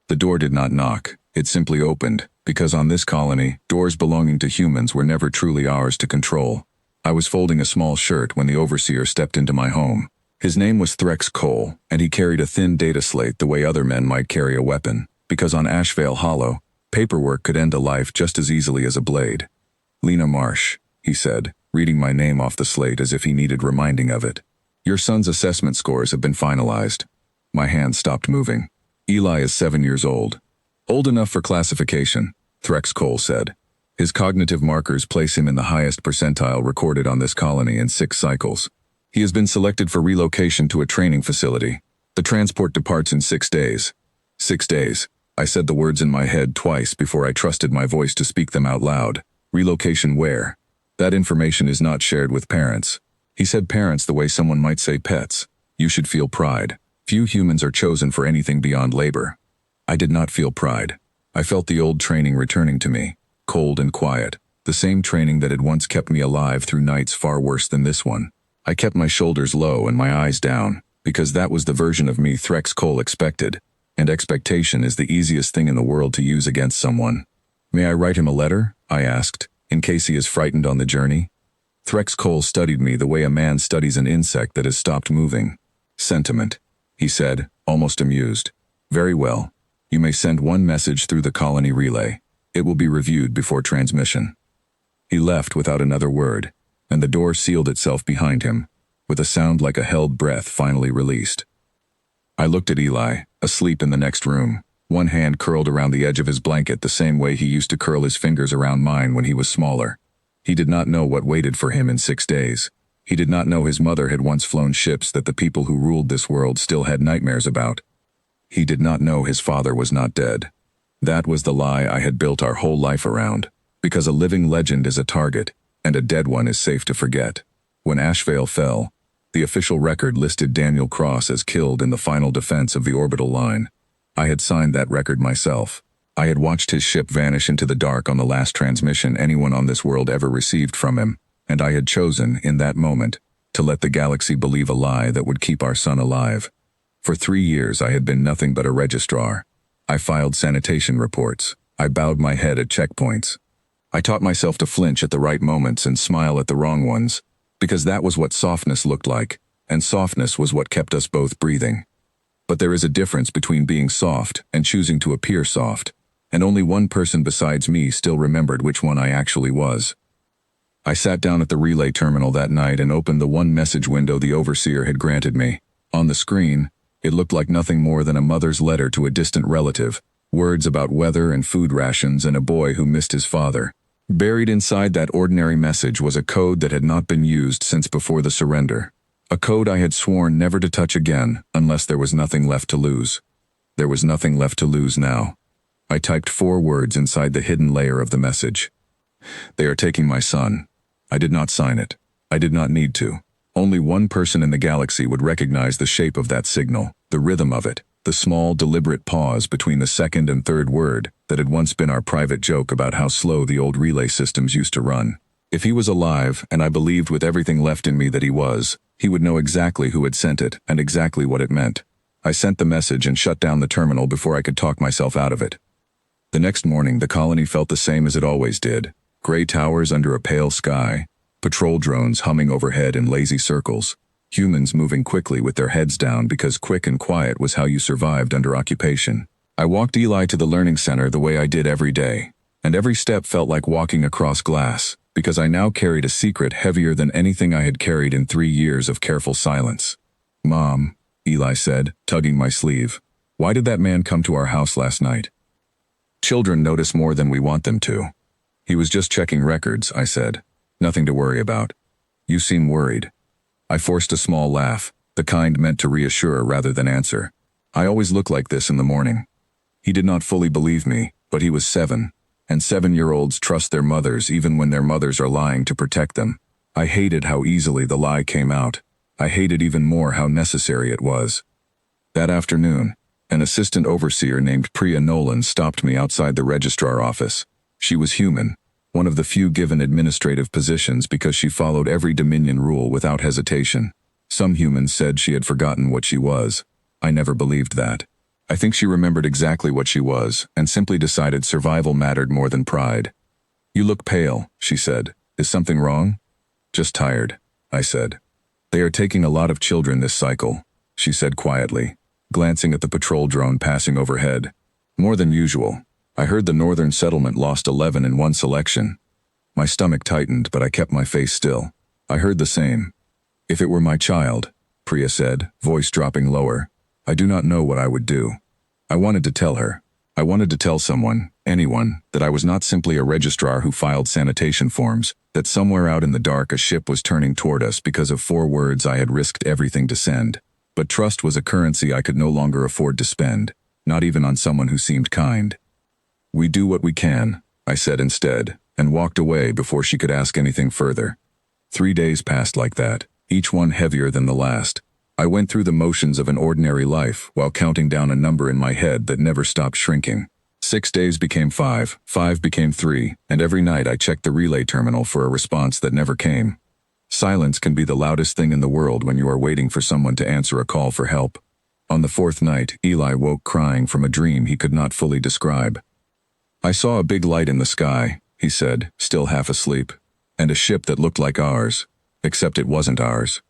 The door did not knock, it simply opened, because on this colony, doors belonging to humans were never truly ours to control. I was folding a small shirt when the overseer stepped into my home. His name was Threx Cole, and he carried a thin data slate the way other men might carry a weapon, because on Ashvale Hollow, paperwork could end a life just as easily as a blade. "Lena Marsh," he said, reading my name off the slate as if he needed reminding of it. "Your son's assessment scores have been finalized." My hand stopped moving. "Eli is 7 years old. Old enough for classification," Threx Cole said. "His cognitive markers place him in the highest percentile recorded on this colony in 6 cycles. He has been selected for relocation to a training facility. The transport departs in 6 days. 6 days. I said the words in my head twice before I trusted my voice to speak them out loud. Relocation where? That information is not shared with parents. He said parents the way someone might say pets. You should feel pride. Few humans are chosen for anything beyond labor. I did not feel pride. I felt the old training returning to me, cold and quiet, the same training that had once kept me alive through nights far worse than this one. I kept my shoulders low and my eyes down, because that was the version of me Threx Cole expected, and expectation is the easiest thing in the world to use against someone. "May I write him a letter?" I asked, in case he is frightened on the journey. Threx Cole studied me the way a man studies an insect that has stopped moving. "Sentiment," he said, almost amused. "Very well. You may send one message through the colony relay. It will be reviewed before transmission." He left without another word, and the door sealed itself behind him, with a sound like a held breath finally released. I looked at Eli, asleep in the next room, one hand curled around the edge of his blanket the same way he used to curl his fingers around mine when he was smaller. He did not know what waited for him in 6 days. He did not know his mother had once flown ships that the people who ruled this world still had nightmares about. He did not know his father was not dead. That was the lie I had built our whole life around, because a living legend is a target, and a dead one is safe to forget. When Ashvale fell, the official record listed Daniel Cross as killed in the final defense of the orbital line. I had signed that record myself. I had watched his ship vanish into the dark on the last transmission anyone on this world ever received from him, and I had chosen, in that moment, to let the galaxy believe a lie that would keep our son alive. For 3 years I had been nothing but a registrar. I filed sanitation reports. I bowed my head at checkpoints. I taught myself to flinch at the right moments and smile at the wrong ones, because that was what softness looked like, and softness was what kept us both breathing. But there is a difference between being soft and choosing to appear soft, and only one person besides me still remembered which one I actually was. I sat down at the relay terminal that night and opened the one message window the overseer had granted me. On the screen, it looked like nothing more than a mother's letter to a distant relative, words about weather and food rations and a boy who missed his father. Buried inside that ordinary message was a code that had not been used since before the surrender. A code I had sworn never to touch again unless there was nothing left to lose. There was nothing left to lose now. I typed 4 words inside the hidden layer of the message. "They are taking my son." I did not sign it. I did not need to. Only one person in the galaxy would recognize the shape of that signal, the rhythm of it, the small, deliberate pause between the second and third word that had once been our private joke about how slow the old relay systems used to run. If he was alive, and I believed with everything left in me that he was, he would know exactly who had sent it and exactly what it meant. I sent the message and shut down the terminal before I could talk myself out of it. The next morning, the colony felt the same as it always did. Gray towers under a pale sky, patrol drones humming overhead in lazy circles, humans moving quickly with their heads down because quick and quiet was how you survived under occupation. I walked Eli to the learning center the way I did every day, and every step felt like walking across glass, because I now carried a secret heavier than anything I had carried in 3 years of careful silence. "Mom," Eli said, tugging my sleeve, "why did that man come to our house last night?" "Children notice more than we want them to." "He was just checking records," I said. "Nothing to worry about." "You seem worried." I forced a small laugh, the kind meant to reassure rather than answer. "I always look like this in the morning." He did not fully believe me, but he was 7, and 7-year-olds trust their mothers even when their mothers are lying to protect them. I hated how easily the lie came out. I hated even more how necessary it was. That afternoon, an assistant overseer named Priya Nolan stopped me outside the registrar office. She was human, one of the few given administrative positions because she followed every Dominion rule without hesitation. Some humans said she had forgotten what she was. I never believed that. I think she remembered exactly what she was, and simply decided survival mattered more than pride. "You look pale," she said. "Is something wrong?" "Just tired," I said. "They are taking a lot of children this cycle," she said quietly, glancing at the patrol drone passing overhead. "More than usual. I heard the northern settlement lost 11 in one selection." My stomach tightened, but I kept my face still. "I heard the same." "If it were my child," Priya said, voice dropping lower, "I do not know what I would do." I wanted to tell her. I wanted to tell someone, anyone, that I was not simply a registrar who filed sanitation forms, that somewhere out in the dark a ship was turning toward us because of 4 words I had risked everything to send. But trust was a currency I could no longer afford to spend, not even on someone who seemed kind. "We do what we can," I said instead, and walked away before she could ask anything further. 3 days passed like that, each one heavier than the last. I went through the motions of an ordinary life while counting down a number in my head that never stopped shrinking. 6 days became 5, 5 became 3, and every night I checked the relay terminal for a response that never came. Silence can be the loudest thing in the world when you are waiting for someone to answer a call for help. On the 4th night, Eli woke crying from a dream he could not fully describe. "I saw a big light in the sky," he said, still half asleep, "and a ship that looked like ours, except it wasn't ours."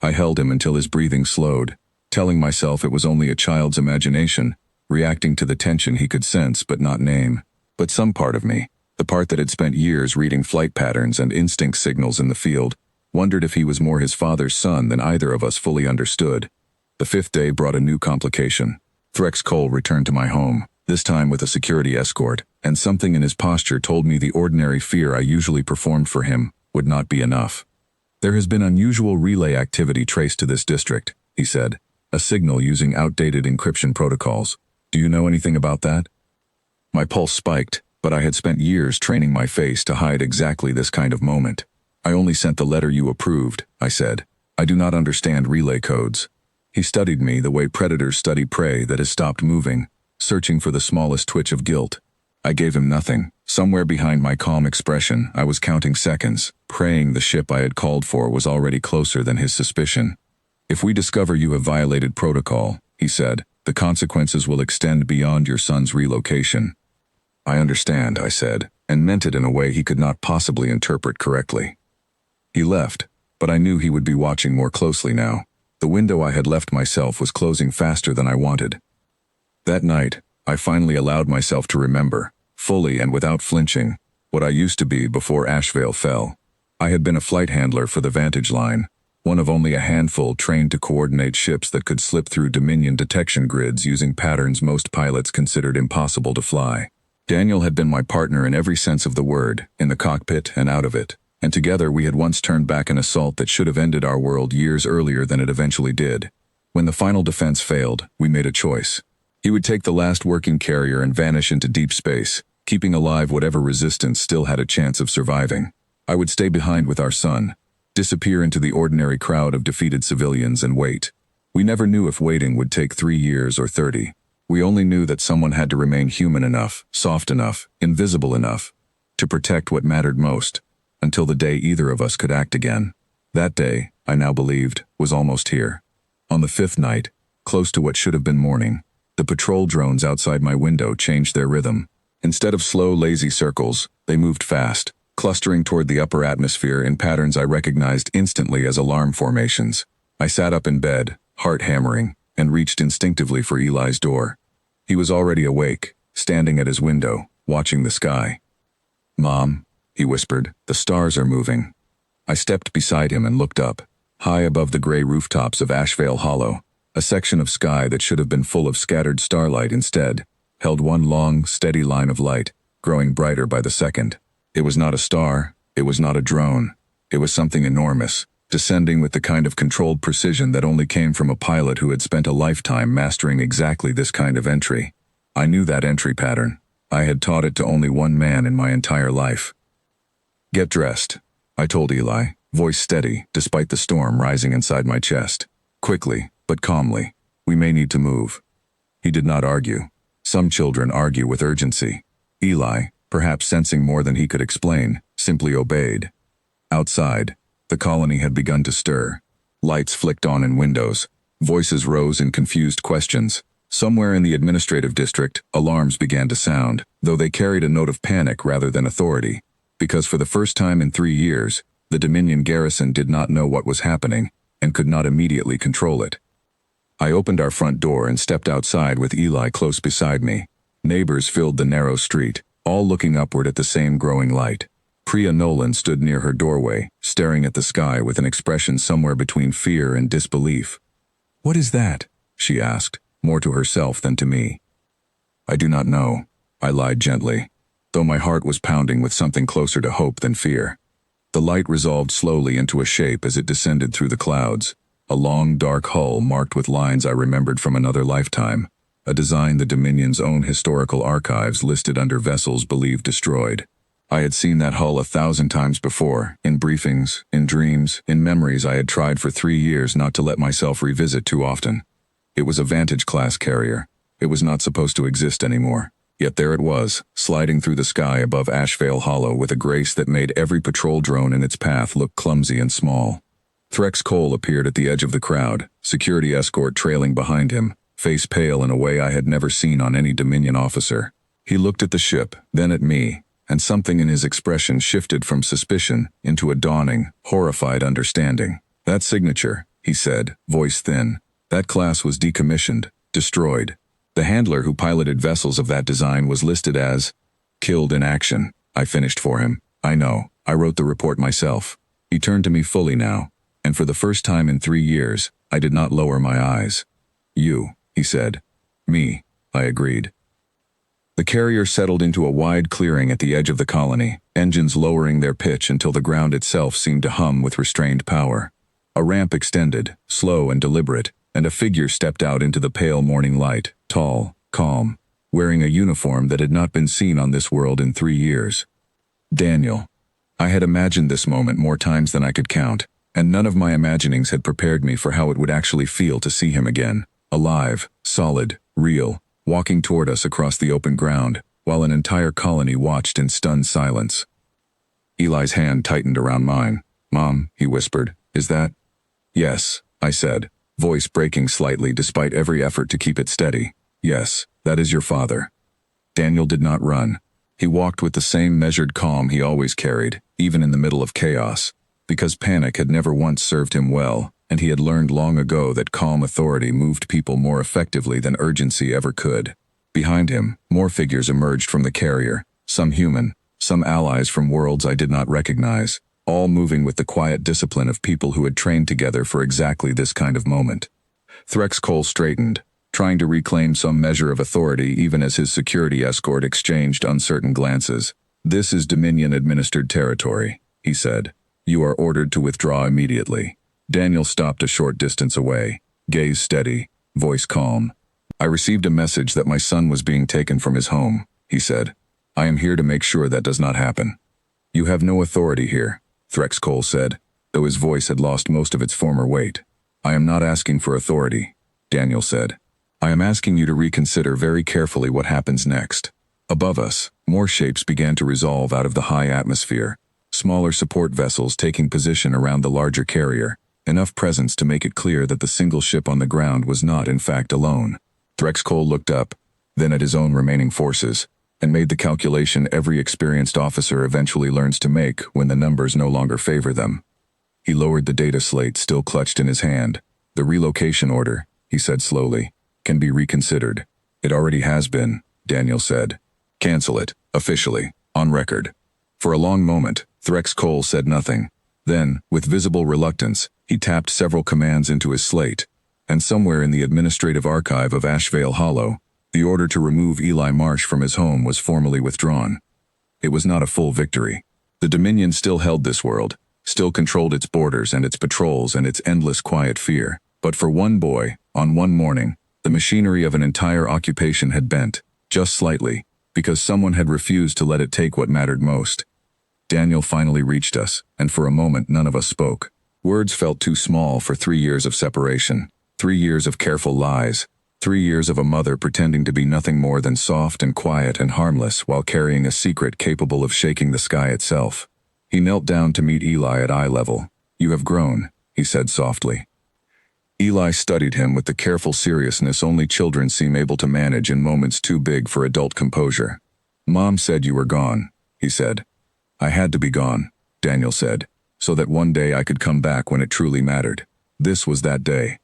I held him until his breathing slowed, telling myself it was only a child's imagination, reacting to the tension he could sense but not name. But some part of me, the part that had spent years reading flight patterns and instinct signals in the field, wondered if he was more his father's son than either of us fully understood. The 5th day brought a new complication. Threx Cole returned to my home, this time with a security escort, and something in his posture told me the ordinary fear I usually performed for him would not be enough. "There has been unusual relay activity traced to this district," he said, "a signal using outdated encryption protocols. Do you know anything about that?" My pulse spiked, but I had spent years training my face to hide exactly this kind of moment. "I only sent the letter you approved," I said. "I do not understand relay codes." He studied me the way predators study prey that has stopped moving, searching for the smallest twitch of guilt. I gave him nothing. Somewhere behind my calm expression, I was counting seconds, praying the ship I had called for was already closer than his suspicion. "If we discover you have violated protocol," he said, "the consequences will extend beyond your son's relocation." "I understand," I said, and meant it in a way he could not possibly interpret correctly. He left, but I knew he would be watching more closely now. The window I had left myself was closing faster than I wanted. That night, I finally allowed myself to remember, fully and without flinching, what I used to be before Ashvale fell. I had been a flight handler for the Vantage Line, one of only a handful trained to coordinate ships that could slip through Dominion detection grids using patterns most pilots considered impossible to fly. Daniel had been my partner in every sense of the word, in the cockpit and out of it, and together we had once turned back an assault that should have ended our world years earlier than it eventually did. When the final defense failed, we made a choice. He would take the last working carrier and vanish into deep space, keeping alive whatever resistance still had a chance of surviving. I would stay behind with our son, disappear into the ordinary crowd of defeated civilians and wait. We never knew if waiting would take 3 years or 30. We only knew that someone had to remain human enough, soft enough, invisible enough, to protect what mattered most, until the day either of us could act again. That day, I now believed, was almost here. On the 5th night, close to what should have been morning, the patrol drones outside my window changed their rhythm. Instead of slow, lazy circles, they moved fast, clustering toward the upper atmosphere in patterns I recognized instantly as alarm formations. I sat up in bed, heart hammering, and reached instinctively for Eli's door. He was already awake, standing at his window, watching the sky. "Mom," he whispered, "the stars are moving." I stepped beside him and looked up. High above the gray rooftops of Ashvale Hollow, a section of sky that should have been full of scattered starlight instead, held one long, steady line of light, growing brighter by the second. It was not a star, it was not a drone, it was something enormous, descending with the kind of controlled precision that only came from a pilot who had spent a lifetime mastering exactly this kind of entry. I knew that entry pattern. I had taught it to only one man in my entire life. "Get dressed," I told Eli, voice steady despite the storm rising inside my chest. "Quickly, but calmly. We may need to move." He did not argue. Some children argue with urgency. Eli, perhaps sensing more than he could explain, simply obeyed. Outside, the colony had begun to stir. Lights flicked on in windows. Voices rose in confused questions. Somewhere in the administrative district, alarms began to sound, though they carried a note of panic rather than authority, because for the first time in 3 years, the Dominion garrison did not know what was happening and could not immediately control it. I opened our front door and stepped outside with Eli close beside me. Neighbors filled the narrow street, all looking upward at the same growing light. Priya Nolan stood near her doorway, staring at the sky with an expression somewhere between fear and disbelief. "What is that?" she asked, more to herself than to me. "I do not know," I lied gently, though my heart was pounding with something closer to hope than fear. The light resolved slowly into a shape as it descended through the clouds, a long, dark hull marked with lines I remembered from another lifetime, a design the Dominion's own historical archives listed under vessels believed destroyed. I had seen that hull 1,000 times before, in briefings, in dreams, in memories I had tried for 3 years not to let myself revisit too often. It was a Vantage-class carrier. It was not supposed to exist anymore. Yet there it was, sliding through the sky above Ashvale Hollow with a grace that made every patrol drone in its path look clumsy and small. Threx Cole appeared at the edge of the crowd, security escort trailing behind him, face pale in a way I had never seen on any Dominion officer. He looked at the ship, then at me, and something in his expression shifted from suspicion into a dawning, horrified understanding. "That signature," he said, voice thin. "That class was decommissioned, destroyed. The handler who piloted vessels of that design was listed as killed in action." I finished for him. "I know. I wrote the report myself." He turned to me fully now, and for the first time in 3 years, I did not lower my eyes. "You," he said. "Me," I agreed. The carrier settled into a wide clearing at the edge of the colony, engines lowering their pitch until the ground itself seemed to hum with restrained power. A ramp extended, slow and deliberate, and a figure stepped out into the pale morning light, tall, calm, wearing a uniform that had not been seen on this world in 3 years. Daniel. I had imagined this moment more times than I could count, and none of my imaginings had prepared me for how it would actually feel to see him again, alive, solid, real, walking toward us across the open ground, while an entire colony watched in stunned silence. Eli's hand tightened around mine. "Mom," he whispered, "is that?" "Yes," I said, voice breaking slightly despite every effort to keep it steady. "Yes, that is your father." Daniel did not run. He walked with the same measured calm he always carried, even in the middle of chaos, because panic had never once served him well, and he had learned long ago that calm authority moved people more effectively than urgency ever could. Behind him, more figures emerged from the carrier, some human, some allies from worlds I did not recognize, all moving with the quiet discipline of people who had trained together for exactly this kind of moment. Threx Cole straightened, trying to reclaim some measure of authority even as his security escort exchanged uncertain glances. "This is Dominion-administered territory," he said. "You are ordered to withdraw immediately." Daniel stopped a short distance away, gaze steady, voice calm. "I received a message that my son was being taken from his home," he said. "I am here to make sure that does not happen." "You have no authority here," Threx Cole said, though his voice had lost most of its former weight. "I am not asking for authority," Daniel said. "I am asking you to reconsider very carefully what happens next." Above us, more shapes began to resolve out of the high atmosphere, smaller support vessels taking position around the larger carrier, enough presence to make it clear that the single ship on the ground was not in fact alone. Threx Cole looked up, then at his own remaining forces, and made the calculation every experienced officer eventually learns to make when the numbers no longer favor them. He lowered the data slate still clutched in his hand. "The relocation order," he said slowly, "can be reconsidered." "It already has been," Daniel said. "Cancel it, officially, on record." For a long moment, Threx Cole said nothing. Then, with visible reluctance, he tapped several commands into his slate, and somewhere in the administrative archive of Ashvale Hollow, the order to remove Eli Marsh from his home was formally withdrawn. It was not a full victory. The Dominion still held this world, still controlled its borders and its patrols and its endless quiet fear. But for one boy, on one morning, the machinery of an entire occupation had bent, just slightly, because someone had refused to let it take what mattered most. Daniel finally reached us, and for a moment none of us spoke. Words felt too small for 3 years of separation, 3 years of careful lies, 3 years of a mother pretending to be nothing more than soft and quiet and harmless while carrying a secret capable of shaking the sky itself. He knelt down to meet Eli at eye level. "You have grown," he said softly. Eli studied him with the careful seriousness only children seem able to manage in moments too big for adult composure. "Mom said you were gone," he said. "I had to be gone," Daniel said, "so that one day I could come back when it truly mattered." This was that day.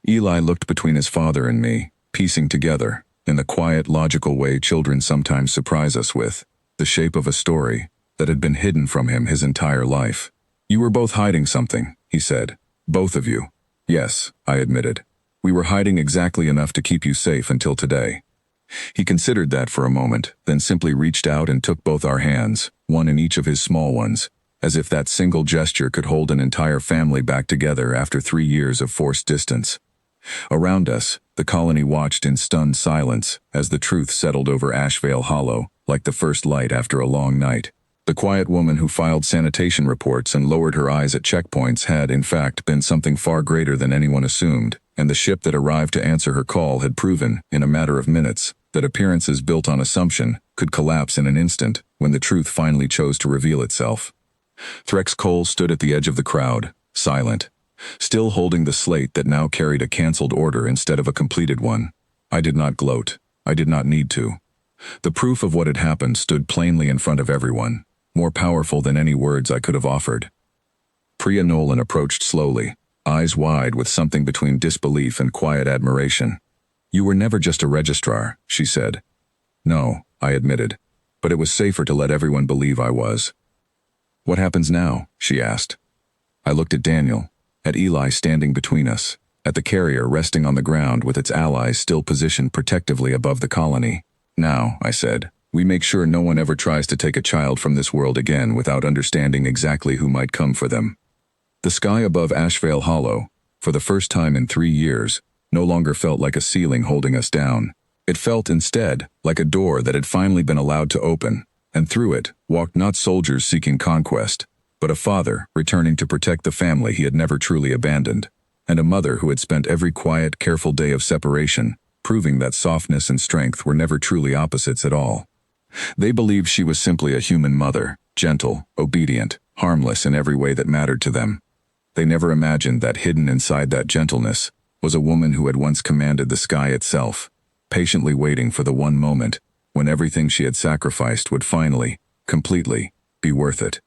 Eli looked between his father and me, piecing together, in the quiet, logical way children sometimes surprise us with, the shape of a story that had been hidden from him his entire life. "You were both hiding something," he said. "Both of you." "Yes," I admitted. "We were hiding exactly enough to keep you safe until today." He considered that for a moment, then simply reached out and took both our hands, one in each of his small ones, as if that single gesture could hold an entire family back together after 3 years of forced distance. Around us, the colony watched in stunned silence as the truth settled over Ashvale Hollow, like the first light after a long night. The quiet woman who filed sanitation reports and lowered her eyes at checkpoints had, in fact, been something far greater than anyone assumed, and the ship that arrived to answer her call had proven, in a matter of minutes, that appearances built on assumption could collapse in an instant when the truth finally chose to reveal itself. Threx Cole stood at the edge of the crowd, silent, still holding the slate that now carried a cancelled order instead of a completed one. I did not gloat. I did not need to. The proof of what had happened stood plainly in front of everyone, more powerful than any words I could have offered. Priya Nolan approached slowly, eyes wide with something between disbelief and quiet admiration. "You were never just a registrar," she said. "No," I admitted, "but it was safer to let everyone believe I was." "What happens now?" she asked. I looked at Daniel, at Eli standing between us, at the carrier resting on the ground with its allies still positioned protectively above the colony. "Now," I said, "we make sure no one ever tries to take a child from this world again without understanding exactly who might come for them." The sky above Ashvale Hollow, for the first time in 3 years, no longer felt like a ceiling holding us down. It felt instead like a door that had finally been allowed to open, and through it walked not soldiers seeking conquest, but a father returning to protect the family he had never truly abandoned, and a mother who had spent every quiet, careful day of separation, proving that softness and strength were never truly opposites at all. They believed she was simply a human mother, gentle, obedient, harmless in every way that mattered to them. They never imagined that hidden inside that gentleness was a woman who had once commanded the sky itself, patiently waiting for the one moment when everything she had sacrificed would finally, completely, be worth it.